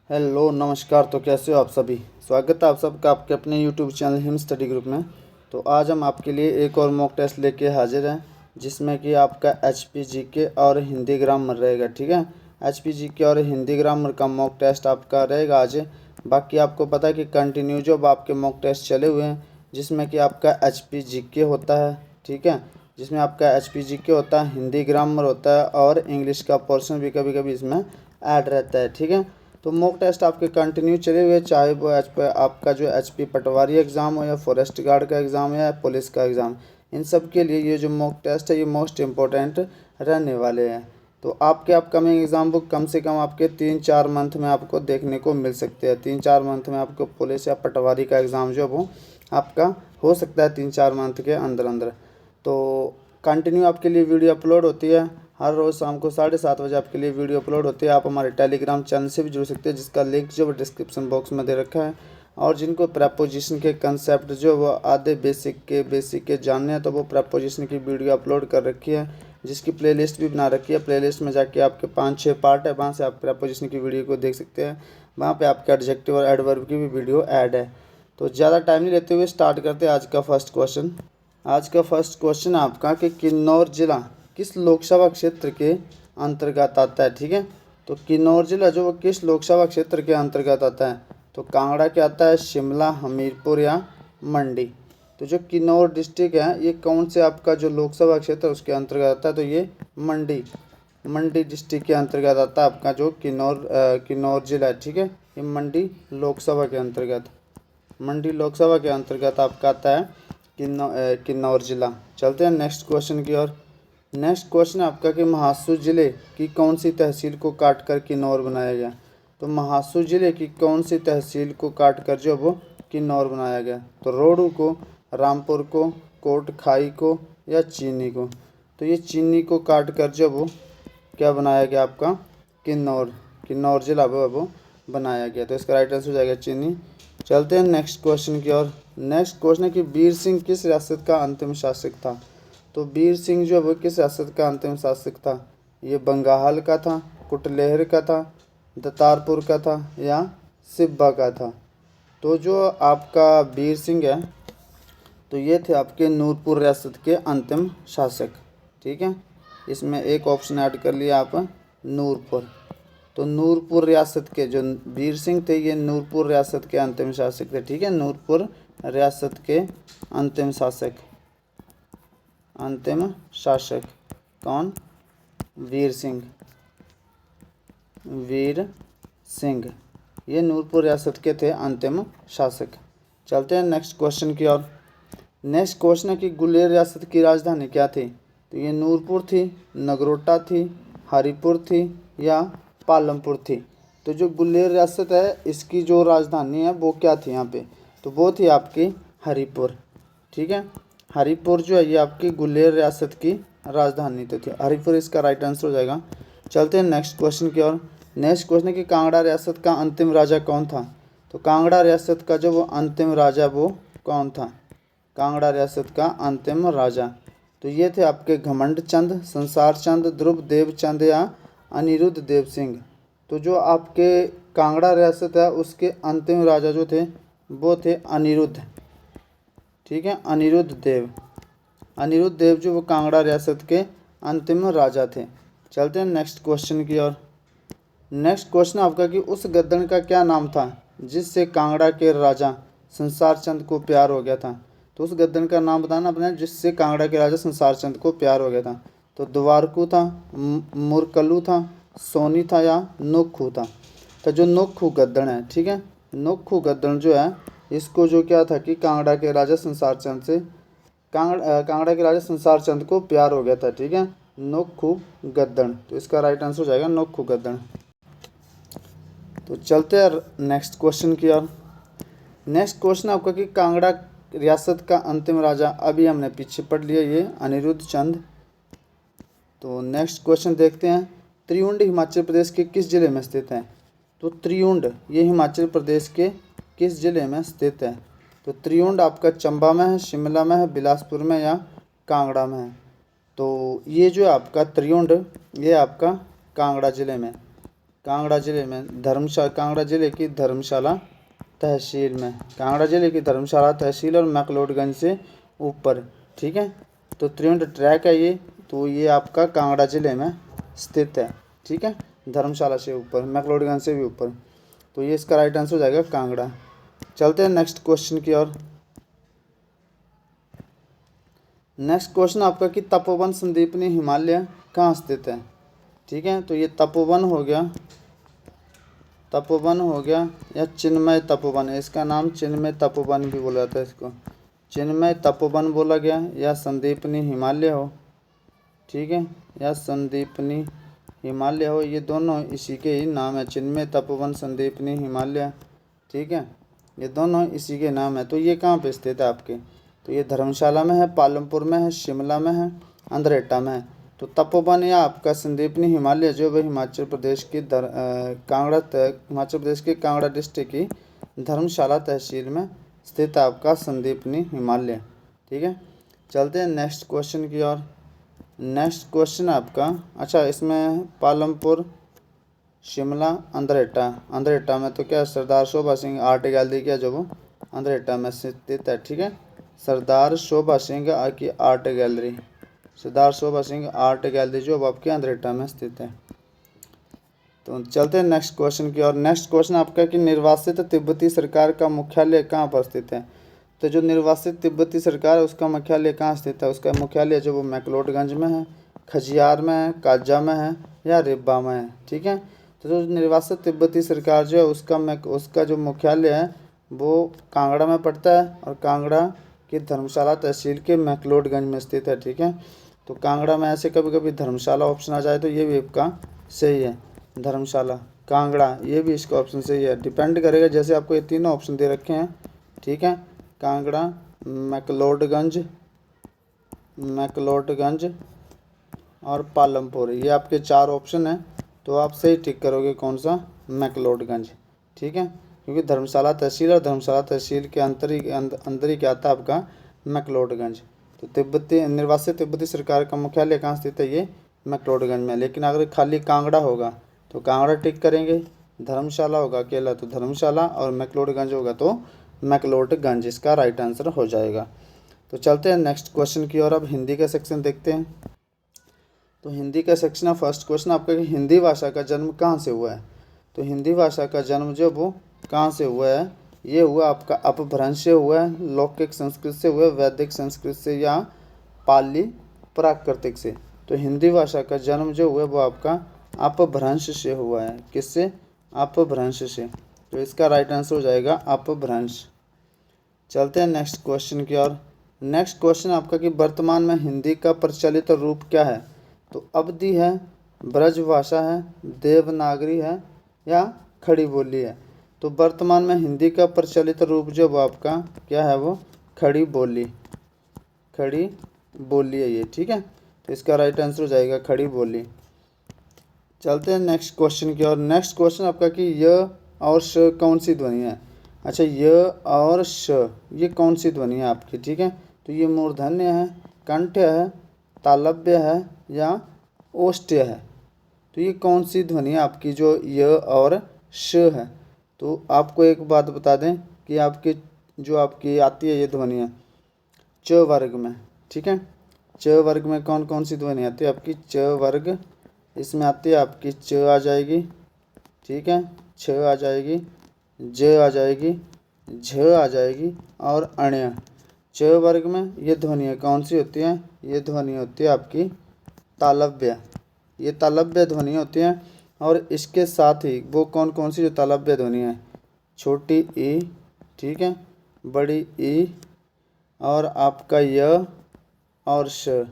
Hello नमस्कार। तो कैसे हो आप सभी। स्वागत है आप सबका आपके अपने YouTube channel him study group में। तो आज हम आपके लिए एक और मॉक टेस्ट लेके हाजिर हैं, जिसमें कि आपका एचपी जीके और हिंदी ग्रामर रहेगा। ठीक है, एचपी जीके और हिंदी ग्रामर का मॉक टेस्ट आपका रहेगा आज। बाकी आपको पता है कि कंटिन्यू जो आपके मॉक टेस्ट चले हुए हैं, जिसमें कि आपका एचपी जीके होता है। ठीक है, जिसमें आपका एचपी जीके होता है, हिंदी ग्रामर होता है और इंग्लिश का पोर्शन भी कभी कभी इसमें ऐड रहता है। ठीक है, तो मॉक टेस्ट आपके कंटिन्यू चले हुए, चाहे वो आपका जो एचपी पटवारी एग्ज़ाम हो या फॉरेस्ट गार्ड का एग्ज़ाम हो या पुलिस का एग्ज़ाम, इन सब के लिए ये जो मॉक टेस्ट है ये मोस्ट इम्पोर्टेंट रहने वाले हैं। तो आपके अपकमिंग एग्ज़ाम बुक कम से कम आपके 3-4 मंथ में आपको देखने को मिल सकते हैं। 3-4 मंथ में आपको पुलिस या पटवारी का एग्ज़ाम जो वो आपका हो सकता है 3-4 मंथ के अंदर अंदर। तो कंटिन्यू आपके लिए वीडियो अपलोड होती है, हर रोज़ शाम को 7:30 बजे आपके लिए वीडियो अपलोड होती है। आप हमारे टेलीग्राम चैनल से भी जुड़ सकते हैं, जिसका लिंक जो डिस्क्रिप्शन बॉक्स में दे रखा है। और जिनको प्रेपोजिशन के कंसेप्ट जो वो आधे बेसिक के जानने हैं, तो वो प्रेपोजिशन की वीडियो अपलोड कर रखी है, जिसकी प्लेलिस्ट भी बना रखी है। प्लेलिस्ट में जाके आपके 5-6 पार्ट है, वहाँ से आप प्रेपोजिशन की वीडियो को देख सकते हैं। वहाँ पर आपके एडजेक्टिव और एडवर्ब की भी वीडियो ऐड है। तो ज़्यादा टाइम नहीं लेते हुए स्टार्ट करते हैं आज का फर्स्ट क्वेश्चन। आज का फर्स्ट क्वेश्चन आपका कि किन्नौर जिला किस लोकसभा क्षेत्र के अंतर्गत आता है। ठीक है, तो किन्नौर जिला जो वो किस लोकसभा क्षेत्र के अंतर्गत आता है, तो कांगड़ा के आता है, शिमला, हमीरपुर या मंडी। तो जो किन्नौर डिस्ट्रिक्ट है ये कौन से आपका जो लोकसभा क्षेत्र है उसके अंतर्गत आता है, तो ये मंडी डिस्ट्रिक्ट के अंतर्गत आता है आपका जो किन्नौर जिला है। ठीक है, ये मंडी लोकसभा के अंतर्गत आपका आता है किन्नौर जिला। चलते हैं नेक्स्ट क्वेश्चन की ओर। नेक्स्ट क्वेश्चन आपका कि महासू जिले की कौन सी तहसील को काटकर किन्नौर बनाया गया। तो महासू जिले की कौन सी तहसील को काटकर जो वो किन्नौर बनाया गया, तो रोहडू को, रामपुर को, कोटखाई को या चीनी को। तो ये चीनी को काटकर जो वो क्या बनाया गया आपका किन्नौर जिला वो बनाया गया। तो इसका राइट आंसर हो जाएगा चीनी। चलते हैं नेक्स्ट क्वेश्चन की ओर। नेक्स्ट क्वेश्चन है कि वीर सिंह किस रियासत का अंतिम शासक था। तो वीर सिंह जो है वो किस रियासत का अंतिम शासक था, ये बंगाल का था, कुटलेहर का था, दतारपुर का था या सिब्बा का था। तो जो आपका वीर सिंह है तो ये थे आपके नूरपुर रियासत के अंतिम शासक। ठीक है, इसमें एक ऑप्शन ऐड कर लिया आप नूरपुर। तो नूरपुर रियासत के जो वीर सिंह थे ये नूरपुर रियासत के अंतिम शासक थे। ठीक है, नूरपुर रियासत के अंतिम शासक कौन, वीर सिंह ये नूरपुर रियासत के थे अंतिम शासक। चलते हैं नेक्स्ट क्वेश्चन की ओर। नेक्स्ट क्वेश्चन है कि गुलेर रियासत की राजधानी क्या थी। तो ये नूरपुर थी, नगरोटा थी, हरिपुर थी या पालमपुर थी। तो जो गुलेर रियासत है इसकी जो राजधानी है वो क्या थी यहाँ पे, तो वो थी आपकी हरिपुर। ठीक है, हरिपुर जो है ये आपकी गुलेर रियासत की राजधानी तो थी, हरिपुर इसका राइट आंसर हो जाएगा। चलते हैं नेक्स्ट क्वेश्चन की ओर। नेक्स्ट क्वेश्चन है कि कांगड़ा रियासत का अंतिम राजा कौन था। तो कांगड़ा रियासत का जो वो अंतिम राजा वो कौन था, कांगड़ा रियासत का अंतिम राजा। तो ये थे आपके घमंड चंद, संसार चंद, ध्रुव देव चंद या अनिरुद्ध देव सिंह। तो जो आपके कांगड़ा रियासत है उसके अंतिम राजा जो थे वो थे अनिरुद्ध। ठीक है, अनिरुद्ध देव जो वो कांगड़ा रियासत के अंतिम राजा थे। चलते हैं नेक्स्ट क्वेश्चन की ओर। नेक्स्ट क्वेश्चन आपका कि उस गद्दन का क्या नाम था जिससे कांगड़ा के राजा संसार चंद को प्यार हो गया था। तो उस गद्दन का नाम बताना अपने, जिससे कांगड़ा के राजा संसार चंद को प्यार हो गया था। तो द्वारकू था, मुरकलू था, सोनी था या नोखू था। तो जो नोखू गद्दन है, ठीक है, नोखू गद्दन जो है इसको जो क्या था कि कांगड़ा के राजा संसार चंद को प्यार हो गया था। ठीक है, नोखू गद्दन। तो इसका राइट आंसर हो जाएगा नोखू गद्दन। तो चलते हैं नेक्स्ट क्वेश्चन की ओर। नेक्स्ट क्वेश्चन आपका कि कांगड़ा रियासत का अंतिम राजा, अभी हमने पीछे पढ़ लिया ये अनिरुद्ध चंद। तो नेक्स्ट क्वेश्चन देखते हैं। त्रियुंड हिमाचल प्रदेश के किस जिले में स्थित है। तो त्रियुंड ये हिमाचल प्रदेश के किस जिले में स्थित है। तो त्रियुंड आपका चंबा में है, शिमला में है, बिलासपुर में या कांगड़ा में है। तो ये जो आपका त्रियुंड ये आपका कांगड़ा जिले में, कांगड़ा जिले में धर्मशाला, कांगड़ा जिले की धर्मशाला तहसील में, कांगड़ा जिले की धर्मशाला तहसील और मैक्लोडगंज से ऊपर। ठीक है, तो त्रिवेंद्र ट्रैक है ये, तो ये आपका कांगड़ा जिले में स्थित है। ठीक है, धर्मशाला से ऊपर, मैक्लोडगंज से भी ऊपर, तो ये इसका राइट आंसर हो जाएगा कांगड़ा। चलते हैं नेक्स्ट क्वेश्चन की ओर। नेक्स्ट क्वेश्चन आपका कि तपोवन संदीपनी हिमालय कहाँ स्थित है। ठीक है, तो ये तपोवन हो गया, तपोवन हो गया या चिन्मय तपोवन है, इसका नाम चिन्मय तपोवन भी बोला जाता है, इसको चिन्मय तपोवन बोला गया, या संदीपनी हिमालय हो। ठीक है, या संदीपनी हिमालय हो, ये दोनों इसी के ही नाम है, चिन्मय तपोवन, संदीपनी हिमालय। ठीक है, ये दोनों इसी के नाम है। तो ये कहाँ पे स्थित है आपके, तो ये धर्मशाला में है, पालमपुर में है, शिमला में है, अंद्रेटा में है। तो तपोवन या आपका संदीपनी हिमालय जो वह हिमाचल प्रदेश की हिमाचल प्रदेश के कांगड़ा डिस्ट्रिक्ट की धर्मशाला तहसील में स्थित है आपका संदीपनी हिमालय। ठीक है, चलते हैं नेक्स्ट क्वेश्चन की ओर। नेक्स्ट क्वेश्चन आपका, अच्छा इसमें पालमपुर, शिमला, अंद्रेटा, अंद्रेटा में तो क्या सरदार शोभा सिंह आर्ट गैलरी क्या जो वो अंद्रेटा में स्थित है। ठीक है, सरदार शोभा सिंह की आर्ट गैलरी, सरदार शोभा सिंह आर्ट गैलरी जो अब आपके अंद्रेटा में स्थित है। तो चलते हैं नेक्स्ट क्वेश्चन की और। नेक्स्ट क्वेश्चन आपका कि निर्वासित तिब्बती सरकार का मुख्यालय कहाँ पर स्थित है। तो जो निर्वासित तिब्बती सरकार है उसका मुख्यालय कहाँ स्थित है, उसका मुख्यालय जो वो मैक्लोडगंज में है, खजियार में है, काजा में है या रिब्बा में है। ठीक है, तो जो निर्वासित तिब्बती सरकार जो है उसका जो मुख्यालय है वो कांगड़ा में पड़ता है और कांगड़ा की धर्मशाला तहसील के मैक्लोडगंज में स्थित है। ठीक है, तो कांगड़ा में ऐसे कभी कभी धर्मशाला ऑप्शन आ जाए तो ये भी आपका सही है, धर्मशाला कांगड़ा, ये भी इसका ऑप्शन सही है। डिपेंड करेगा, जैसे आपको ये तीनों ऑप्शन दे रखे हैं। ठीक है, कांगड़ा, मैक्लोडगंज, मैक्लोडगंज और पालमपुर, ये आपके 4 ऑप्शन हैं, तो आप सही टिक करोगे कौन सा, मैक्लोडगंज। ठीक है, क्योंकि धर्मशाला तहसील और धर्मशाला तहसील के अंदर ही क्या आता है आपका मैक्लोडगंज। तो निर्वासित तिब्बती सरकार का मुख्यालय कहाँ स्थित है, ये मैक्लोडगंज में। लेकिन अगर खाली कांगड़ा होगा तो कांगड़ा टिक करेंगे, धर्मशाला होगा अकेला तो धर्मशाला, और मैक्लोडगंज होगा तो मैक्लोडगंज, इसका राइट आंसर हो जाएगा। तो चलते हैं नेक्स्ट क्वेश्चन की और। अब हिंदी का सेक्शन देखते हैं। तो हिंदी का सेक्शन है, फर्स्ट क्वेश्चन आपका कि हिंदी भाषा का जन्म कहाँ से हुआ है। तो हिंदी भाषा का जन्म जो वो कहाँ से हुआ है, ये हुआ आपका अपभ्रंश से हुआ है, लौकिक संस्कृत से हुआ है, वैदिक संस्कृत से या पाली प्राकृतिक से। तो हिंदी भाषा का जन्म जो हुआ है वो आपका अपभ्रंश से हुआ है। किससे, अपभ्रंश से। तो इसका राइट आंसर हो जाएगा अपभ्रंश। चलते हैं नेक्स्ट क्वेश्चन की ओर। नेक्स्ट क्वेश्चन आपका कि वर्तमान में हिंदी का प्रचलित रूप क्या है। तो अवधी है, ब्रजभाषा है, देवनागरी है या खड़ी बोली है। तो वर्तमान में हिंदी का प्रचलित रूप जो वो आपका क्या है, वो खड़ी बोली, खड़ी बोली है ये। ठीक है, तो इसका राइट आंसर हो जाएगा खड़ी बोली। चलते हैं नेक्स्ट क्वेश्चन की ओर। नेक्स्ट क्वेश्चन आपका कि य और श कौन सी ध्वनि है। अच्छा, य और श ये कौन सी ध्वनि है आपकी। ठीक है, तो ये मूर्धन्य है, कंठ्य है, तालव्य है या ओष्ठ्य है। तो ये कौन सी ध्वनि है आपकी जो य और श है। तो आपको एक बात बता दें कि आपकी जो आपकी आती है ये ध्वनियाँ च वर्ग में। ठीक है, च वर्ग में कौन कौन सी ध्वनि आती है आपकी, च वर्ग, इसमें आती है आपकी च आ जाएगी। ठीक है, छ आ जाएगी, ज आ जाएगी, झ आ जाएगी और अण्य। च वर्ग में ये ध्वनियाँ कौन सी होती हैं, ये ध्वनि होती है आपकी तालव्य, ये तालव्य ध्वनि होती हैं। और इसके साथ ही वो कौन कौन सी जो तालव्य ध्वनि है, छोटी ई, ठीक है, बड़ी ई और आपका य और श,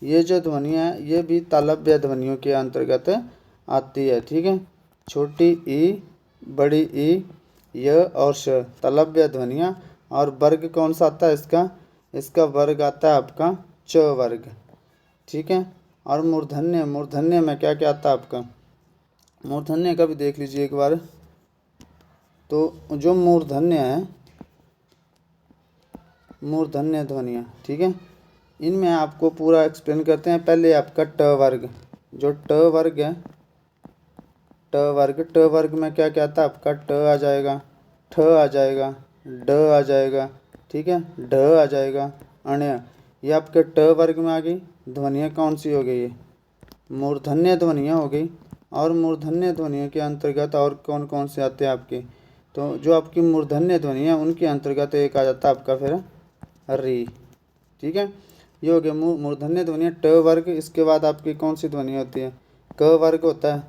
ये जो ध्वनियाँ हैं ये भी तालव्य ध्वनियों के अंतर्गत आती है। ठीक है, छोटी ई, बड़ी ई, य और श तालव्य ध्वनियाँ। और वर्ग कौन सा आता है इसका, इसका वर्ग आता है आपका च वर्ग। ठीक है, और मूर्धन्य, मूर्धन्य में क्या क्या आता है आपका, मूर्धन्य का भी देख लीजिए एक बार। तो जो मूर्धन्य है, मूर्धन्य ध्वनियाँ, ठीक है, इनमें आपको पूरा एक्सप्लेन करते हैं। पहले आपका ट वर्ग, जो ट वर्ग है, ट वर्ग, ट वर्ग में क्या क्या आता है आपका, ट आ जाएगा, ठ आ जाएगा, ड आ जाएगा, ठीक है, ढ आ जाएगा, अण्य। ये आपके ट वर्ग में आ गई। ध्वनियाँ कौन सी हो गई, ये मूर्धन्य ध्वनियाँ हो गई। और मूर्धन्य ध्वनियों के अंतर्गत और कौन कौन से आते हैं आपके, तो जो आपकी मूर्धन्य ध्वनि है उनके अंतर्गत एक आ जाता है आपका फिर री, ठीक है। ये हो गया मूर्धन्य ध्वनियाँ ट वर्ग। इसके बाद आपकी कौन सी ध्वनि होती है, क वर्ग होता है।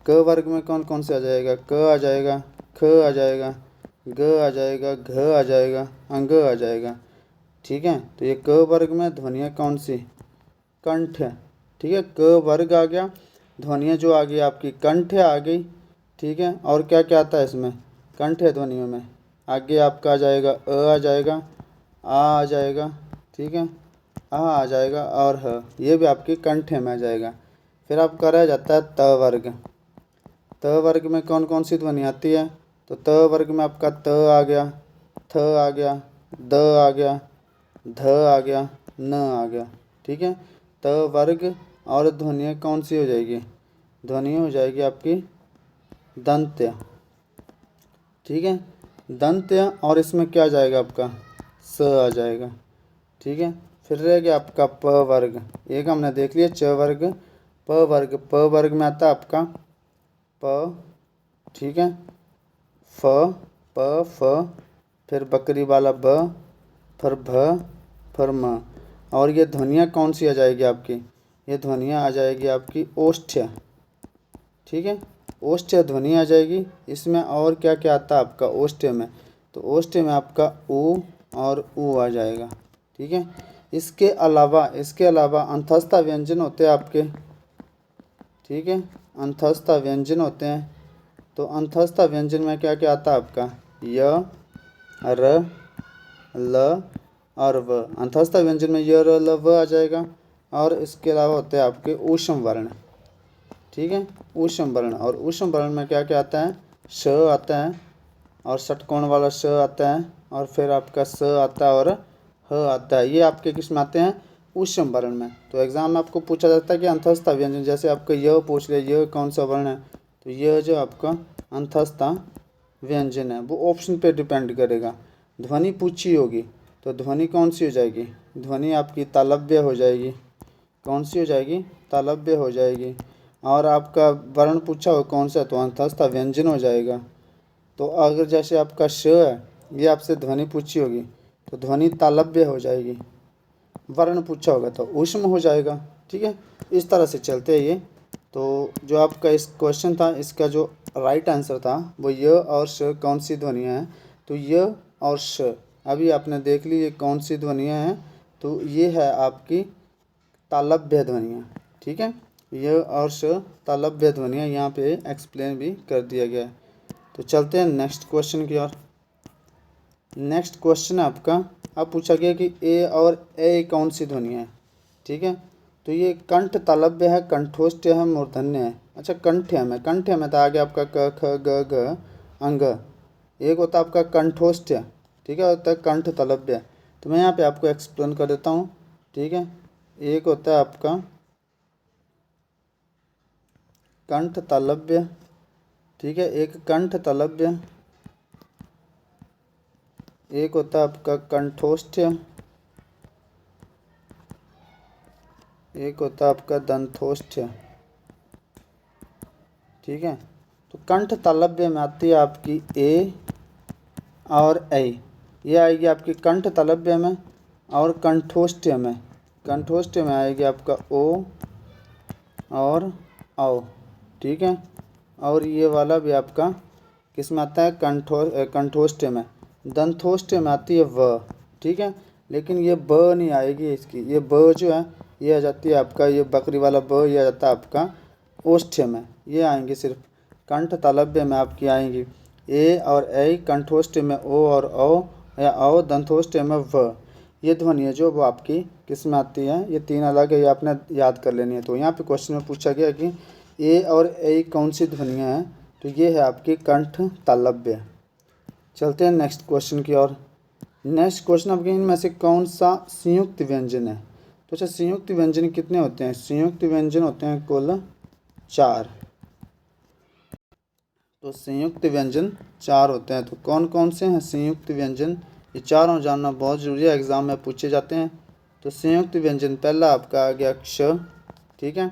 क वर्ग में कौन कौन से आ जाएगा, क आ जाएगा, ख आ जाएगा, ग आ जाएगा, घ आ जाएगा, अंग आ जाएगा, ठीक है। तो ये क वर्ग में ध्वनियाँ कौन सी, कंठ, ठीक है। क वर्ग आ गया, ध्वनियाँ जो आ गई आपकी कंठ आ गई, ठीक है। और क्या क्या आता है इसमें, कंठ ध्वनियों में आगे आपका आ जाएगा आ जाएगा, आ जाएगा, ठीक है, आ जाएगा, और ह, ये भी आपकी कंठ में आ जाएगा। फिर आपका रह जाता है त वर्ग। त वर्ग में कौन कौन सी ध्वनि आती है, तो त वर्ग में आपका त आ गया, थ आ गया, द आ गया, ध आ गया, न आ गया, ठीक है। त वर्ग। और ध्वनियाँ कौन सी हो जाएगी, ध्वनि हो जाएगी आपकी दंत्य, ठीक है, दंत्य। और इसमें क्या आ जाएगा आपका, स आ जाएगा, ठीक है। फिर रह गया आपका प वर्ग। एक हमने देख लिया च वर्ग, प वर्ग। प वर्ग में आता है आपका प, ठीक है, फ, प, फ, फिर बकरी वाला ब, फिर भ, फिर म। और ये ध्वनियाँ कौन सी आ जाएगी आपकी, ये ध्वनियाँ आ जाएगी आपकी ओष्ठ्य, ठीक है, ओष्ठ्य ध्वनि आ जाएगी। इसमें और क्या क्या आता है आपका ओष्ठ्य में, तो ओष्ठ्य में आपका ऊ और ऊ आ जाएगा, ठीक है। इसके अलावा अंतस्था व्यंजन होते हैं आपके, ठीक है, अंतस्था व्यंजन होते हैं। तो अंतस्था व्यंजन में क्या क्या आता है आपका, य, र, ल और व। अंतस्था व्यंजन में य, र, ल, व आ जाएगा। और इसके अलावा होते हैं आपके ऊष्म वर्ण, ठीक है, ऊष्म वर्ण। और ऊष्म वर्ण में क्या क्या आता है, श आता है, और षटकोण वाला श आता है, और फिर आपका स आता है, और ह आता है। ये आपके किस में आते हैं, ऊष्म वर्ण में। तो एग्जाम में आपको पूछा जाता है कि अंतस्था व्यंजन, जैसे आपका य पूछ लिया, य कौन सा वर्ण है, तो यह जो आपका अंतस्था व्यंजन है वो ऑप्शन पे डिपेंड करेगा। ध्वनि पूछी होगी तो ध्वनि कौन सी हो जाएगी, ध्वनि आपकी तालव्य हो जाएगी। कौन सी हो जाएगी, तालव्य हो जाएगी। और आपका वर्ण पूछा हो कौन सा, तो अंतस्था व्यंजन हो जाएगा। तो अगर जैसे आपका श है, ये आपसे ध्वनि पूछी होगी तो ध्वनि तालव्य हो जाएगी। वर्ण पूछा होगा तो ऊष्म हो जाएगा, ठीक है। इस तरह से चलते हैं ये। तो जो आपका इस क्वेश्चन था, इसका जो राइट आंसर था वो य और श कौन सी ध्वनियाँ हैं, तो य और श अभी आपने देख ली ये कौन सी ध्वनियाँ हैं, तो ये है आपकी तालव्य ध्वनियाँ, ठीक है। य और श तालव्य ध्वनियाँ यहाँ पे एक्सप्लेन भी कर दिया गया है। तो चलते हैं नेक्स्ट क्वेश्चन की ओर। नेक्स्ट क्वेश्चन आपका, अब पूछा गया कि ए और ए कौन सी ध्वनियाँ है, ठीक है। तो ये कंठ तालव्य है, कंठोष्ठ है, मूर्धन्य है। अच्छा कंठ्यम है, कंठ्यम है तो आगे आपका क, ख, ग, घ, अंग। एक होता है आपका कंठोष्ठ, ठीक है, होता है कंठ तालव्य। तो मैं यहाँ पे आपको एक्सप्लेन कर देता हूँ, ठीक है। एक होता है आपका कंठ तालव्य, ठीक है, एक कंठ तालव्य, एक होता है आपका कंठोष्ठ, एक होता है आपका दंथोष्ठ, ठीक है। तो कंठ तालव्य में आती है आपकी ए और ऐ, ये आएगी आपकी कंठ तालव्य में। और कंठोष्ठ में, कंठोष्ठ में आएगी आपका ओ और औ, ठीक है। और ये वाला भी आपका किस में आता है, कंठोष्ठ में। दंथोष्ठ में आती है व, ठीक है। लेकिन ये ब नहीं आएगी इसकी, ये ब जो है ये आ जाती है आपका, ये बकरी वाला ब, ये आ जाता है आपका ओष्ठ में। ये आएंगे सिर्फ कंठ तालव्य में आपकी आएंगी ए और ऐ, कंठोष्ठ में ओ और औ, या औ, दंथोष्ठ में व। ये ध्वनि है जो वो आपकी किस में आती है, ये तीन अलग है, ये आपने याद कर लेनी है। तो यहाँ पे क्वेश्चन में पूछा गया कि ए और ऐ कौन सी ध्वनियाँ हैं, तो ये है आपकी कंठ तालव्य। चलते हैं नेक्स्ट क्वेश्चन की ओर। नेक्स्ट क्वेश्चन आपके इनमें से कौन सा संयुक्त व्यंजन है। तो अच्छा संयुक्त व्यंजन कितने होते हैं, संयुक्त व्यंजन होते हैं कुल 4। तो संयुक्त व्यंजन 4 होते हैं। तो कौन कौन से हैं संयुक्त व्यंजन, ये चारों जानना बहुत ज़रूरी है, एग्ज़ाम में पूछे जाते हैं। तो संयुक्त व्यंजन पहला आपका आ गया क्ष, ठीक है।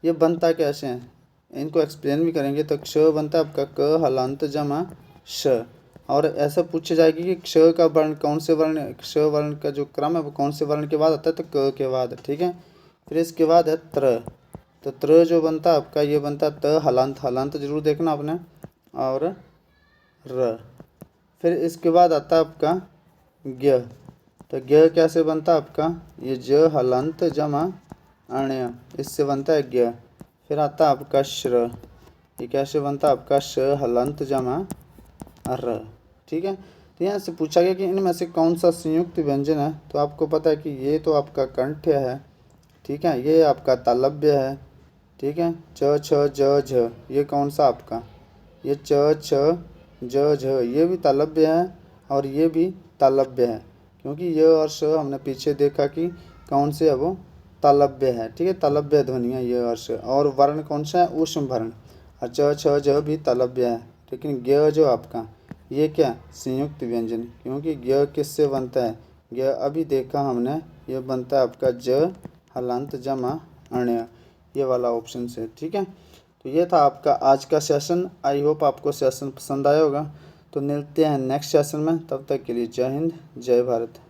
ये बनता कैसे हैं इनको एक्सप्लेन भी करेंगे। तो क्ष बनता है आपका क हलांत जमा श, और ऐसा पूछे जाएगी कि क्ष का वर्ण कौन से वर्ण, क्ष वर्ण का जो क्रम है वो कौन से वर्ण के बाद आता है, तो क के बाद, ठीक है। फिर इसके बाद है त्र, तो त्र जो बनता है आपका ये बनता है त हलांत, हलांत जरूर देखना आपने, और र। फिर इसके बाद आता है आपका ज्ञ, तो ज्ञ कैसे बनता है आपका, ये ज हलंत जमा अण्य, इससे बनता है ज्ञ। फिर आता है आपका श्र, ये कैसे बनता है आपका श हलंत जमा र, ठीक है। तो यहाँ से पूछा गया कि इनमें से कौन सा संयुक्त व्यंजन है, तो आपको पता है कि ये तो आपका कंठ्य है, ठीक है, ये आपका तालव्य है, ठीक है। च छ ज झ, ये कौन सा आपका, ये च छ ज झ, ये भी तालव्य है और ये भी तालव्य है, क्योंकि ये और श हमने पीछे देखा कि कौन से है वो तालव्य है, ठीक है, तालव्य ध्वनि है ये और श। और वर्ण कौन सा है, ऊष्म वर्ण, और च छ ज भी तालव्य है। लेकिन ज्ञ जो आपका ये क्या संयुक्त व्यंजन, क्योंकि ज्ञ किससे बनता है, ज्ञ अभी देखा हमने, ये बनता है आपका ज हलंत जमा अण्य, ये वाला ऑप्शन से, ठीक है। तो ये था आपका आज का सेशन। आई होप आपको सेशन पसंद आया होगा। तो मिलते हैं नेक्स्ट सेशन में, तब तक के लिए जय हिंद जय भारत।